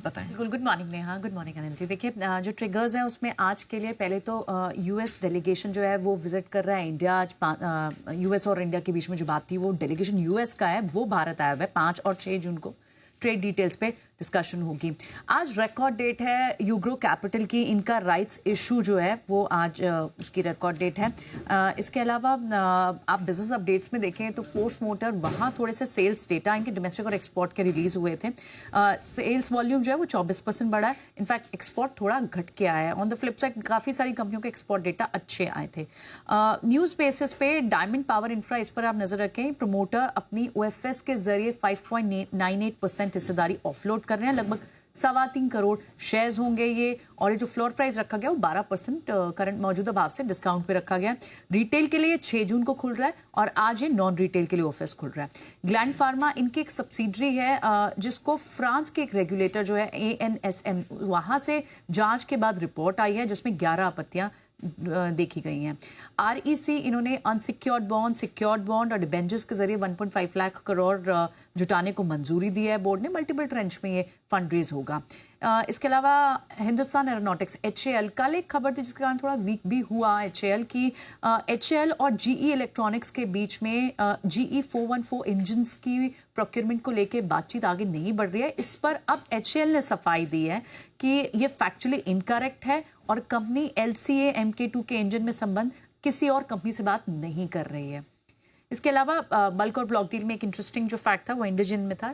बताएं। बिल्कुल। Good morning Neha, good morning Anil ji. देखिए, जो ट्रिगर्स हैं उसमें आज के लिए पहले तो यूएस डेलीगेशन जो है वो विजिट कर रहा है इंडिया। आज यूएस और इंडिया के बीच में जो बात थी वो डेलीगेशन यूएस का है, वो भारत आया हुआ है। 5 और 6 जून को ट्रेड डिटेल्स पे डिस्कशन होगी। आज रिकॉर्ड डेट है यूग्रो कैपिटल की, इनका राइट्स इशू जो है वो आज उसकी रिकॉर्ड डेट है। इसके अलावा आप बिजनेस अपडेट्स में देखें तो फोर्स मोटर वहाँ थोड़े से सेल्स डेटा इनके डोमेस्टिक और एक्सपोर्ट के रिलीज हुए थे। सेल्स वॉल्यूम जो है वो 24% बढ़ा है। इनफैक्ट एक्सपोर्ट थोड़ा घट के आया है। ऑन द फ्लिप साइड काफी सारी कंपनियों के एक्सपोर्ट डेटा अच्छे आए थे। न्यूज बेसिस पे डायमंड पावर इंफ्रा, इस पर आप नजर रखें। प्रमोटर अपनी ओएफएस के जरिए 5.98% हिस्सेदारी ऑफलोड कर रहे हैं। लगभग 3.25 करोड़ शेयर्स होंगे ये, और ये जो फ्लोर प्राइस रखा गया वो 12% करंट मौजूदा भाव से डिस्काउंट पे रखा गया। रिटेल के लिए 6 जून को खुल रहा है और आज ये नॉन रिटेल के लिए ऑफिस खुल रहा है। ग्लैंड फार्मा इनकी एक सब्सिडरी है जिसको फ्रांस के एक रेगुलेटर जो है ANSM, वहां से जांच के बाद रिपोर्ट आई है जिसमें 11 आपत्तियां देखी गई हैं। REC इन्होंने अनसिक्योर्ड बॉन्ड, सिक्योर्ड बॉन्ड और डिबेंचर्स के जरिए 1.5 लाख करोड़ जुटाने को मंजूरी दी है बोर्ड ने। मल्टीपल ट्रेंच में ये फंड रेज होगा। इसके अलावा हिंदुस्तान एरोनॉटिक्स HAL, कल एक खबर थी जिसके कारण थोड़ा वीक भी हुआ HAL की। HAL और GE इलेक्ट्रॉनिक्स के बीच में GE 414 इंजन्स की प्रोक्योरमेंट को लेके बातचीत आगे नहीं बढ़ रही है। इस पर अब HAL ने सफाई दी है कि ये फैक्चुअली इनकरेक्ट है और कंपनी LCA MK2 के इंजन में संबंध किसी और कंपनी से बात नहीं कर रही है। इसके अलावा बल्क और ब्लॉक डील में एक इंटरेस्टिंग जो फैक्ट था वो इंडिजिन में था।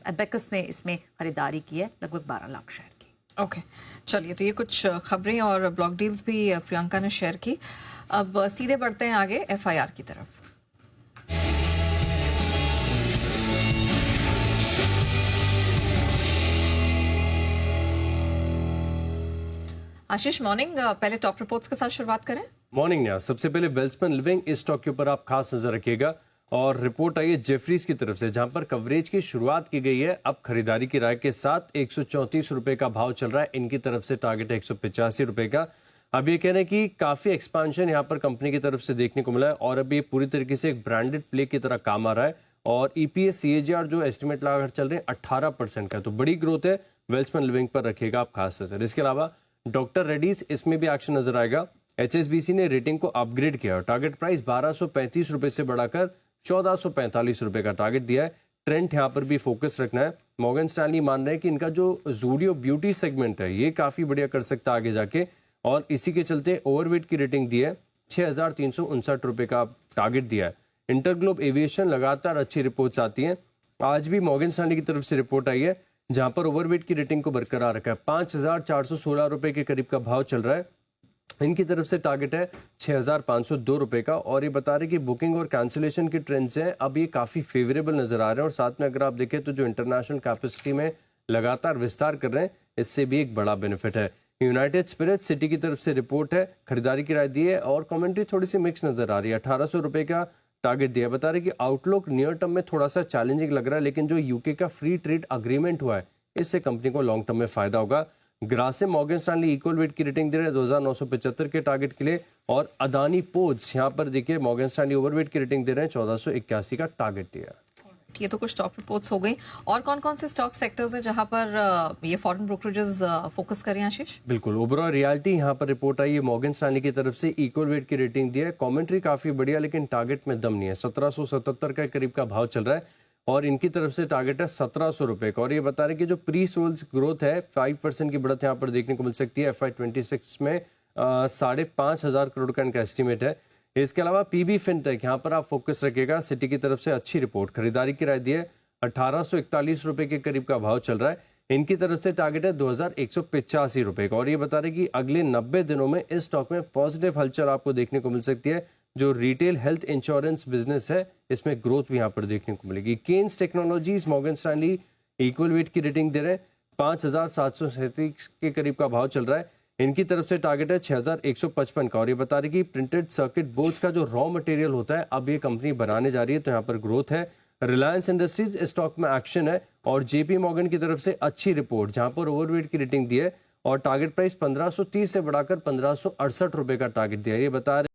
एबेकस ने इसमें खरीदारी की है लगभग 12 लाख शेयर की। ओके, चलिए, तो ये कुछ खबरें और ब्लॉक डील्स भी प्रियंका ने शेयर की। अब सीधे बढ़ते हैं आगे FIR की तरफ। आशीष, मॉर्निंग। पहले टॉप रिपोर्ट्स के साथ शुरुआत करें। मॉर्निंग न्यास। सबसे पहले वेल्सपन लिविंग, इस स्टॉक के ऊपर आप खास नजर रखिएगा और रिपोर्ट आई है जेफरीज की तरफ से जहां पर कवरेज की शुरुआत की गई है। अब खरीदारी की राय के साथ 134 रुपए का भाव चल रहा है। इनकी तरफ से टारगेट है 185 रुपए का। अब ये कह रहे हैं कि काफी एक्सपांशन यहाँ पर कंपनी की तरफ से देखने को मिला है और अब ये पूरी तरीके से एक ब्रांडेड प्ले की तरह काम आ रहा है। और EPS CAGR जो एस्टिमेट लगाकर चल रहे हैं 18% का, तो बड़ी ग्रोथ है। वेल्सपन लिविंग पर रखिएगा आप खास नजर। इसके अलावा डॉक्टर रेड्डीज, इसमें भी एक्शन नजर आएगा। HSBC ने रेटिंग को अपग्रेड किया और टारगेट प्राइस 1235 रुपए से बढ़ाकर 1445 रुपए का टारगेट दिया है। ट्रेंड यहाँ पर भी फोकस रखना है। मॉर्गन स्टैनली मान रहे हैं कि इनका जो ज़ूडियो ब्यूटी सेगमेंट है ये काफी बढ़िया कर सकता है आगे जाके, और इसी के चलते ओवरवेट की रेटिंग दी है। 6359 रुपए का टारगेट दिया है। इंटरग्लोब एविएशन, लगातार अच्छी रिपोर्ट्स आती हैं। आज भी मॉर्गन स्टैनली की तरफ से रिपोर्ट आई है जहां पर ओवरवेट की रेटिंग को बरकरार रखा है। 5416 रुपए के करीब का भाव चल रहा है। इनकी तरफ से टारगेट है 6502 रुपए का, और ये बता रहे कि बुकिंग और कैंसिलेशन के ट्रेंड्स हैं अब ये काफी फेवरेबल नजर आ रहे हैं। और साथ में अगर आप देखें तो जो इंटरनेशनल कैपेसिटी में लगातार विस्तार कर रहे हैं, इससे भी एक बड़ा बेनिफिट है। यूनाइटेड स्पिरिट्स, सिटी की तरफ से रिपोर्ट है, खरीदारी की राय दी है और कमेंट्री थोड़ी सी मिक्स नजर आ रही है। 1800 रुपए का टारगेट दिया। बता रहे कि आउटलुक नियर टर्म में थोड़ा सा चैलेंजिंग लग रहा है, लेकिन जो यूके का फ्री ट्रेड अग्रीमेंट हुआ है इससे कंपनी को लॉन्ग टर्म में फायदा होगा। Grasim, Morgan Stanley equal weight की रेटिंग दे रहे हैं 2975 के टारगेट के लिए। और अदानी पोर्ट्स, यहाँ पर देखिए मॉर्गन स्टैनली ओवरवेट की रेटिंग दे रहे हैं 1481 का टारगेट दिया। ये तो कुछ टॉप रिपोर्ट्स हो गई। और कौन कौन से स्टॉक सेक्टर्स हैं जहां पर ये फॉरेन ब्रोकरेजेस फोकस करें आशीष? बिल्कुल, ओबरॉय रियल्टी यहाँ पर रिपोर्ट आई है मॉर्गन स्टैनली की तरफ से, इक्वल वेट की रेटिंग दी है। कमेंट्री काफी बढ़िया, लेकिन टारगेट में दम नहीं है। 1777 के करीब का भाव चल रहा है और इनकी तरफ से टारगेट है 1700 रुपए का। और ये बता रहे कि जो प्री सोल्स ग्रोथ है 5% की बढ़त यहाँ पर देखने को मिल सकती है। FY26 में 5500 करोड़ का इनका एस्टिमेट है। इसके अलावा PB फिनटेक, यहाँ पर आप फोकस रखिएगा। सिटी की तरफ से अच्छी रिपोर्ट, खरीदारी की राय दी है। 1841 रुपए के करीब का भाव चल रहा है। इनकी तरफ से टारगेट है 2185 रुपए का। और ये बता रहे कि अगले 90 दिनों में इस स्टॉक में पॉजिटिव हलचल आपको देखने को मिल सकती है। जो रिटेल हेल्थ इंश्योरेंस बिजनेस है इसमें ग्रोथ भी यहाँ पर देखने को मिलेगी। Kaynes Technologies, Morgan Stanley equal weight की रेटिंग दे रहे हैं। 5737 के करीब का भाव चल रहा है। इनकी तरफ से टारगेट है 6155 का। और ये बता रही कि प्रिंटेड सर्किट बोर्ड्स का जो रॉ मटेरियल होता है अब ये कंपनी बनाने जा रही है, तो यहाँ पर ग्रोथ है। रिलायंस इंडस्ट्रीज स्टॉक में एक्शन है और JP मॉर्गन की तरफ से अच्छी रिपोर्ट जहां पर ओवरवेट की रेटिंग दी है और टारगेट प्राइस 1530 से बढ़ाकर 1568 रुपए का टारगेट दिया। ये बता रहे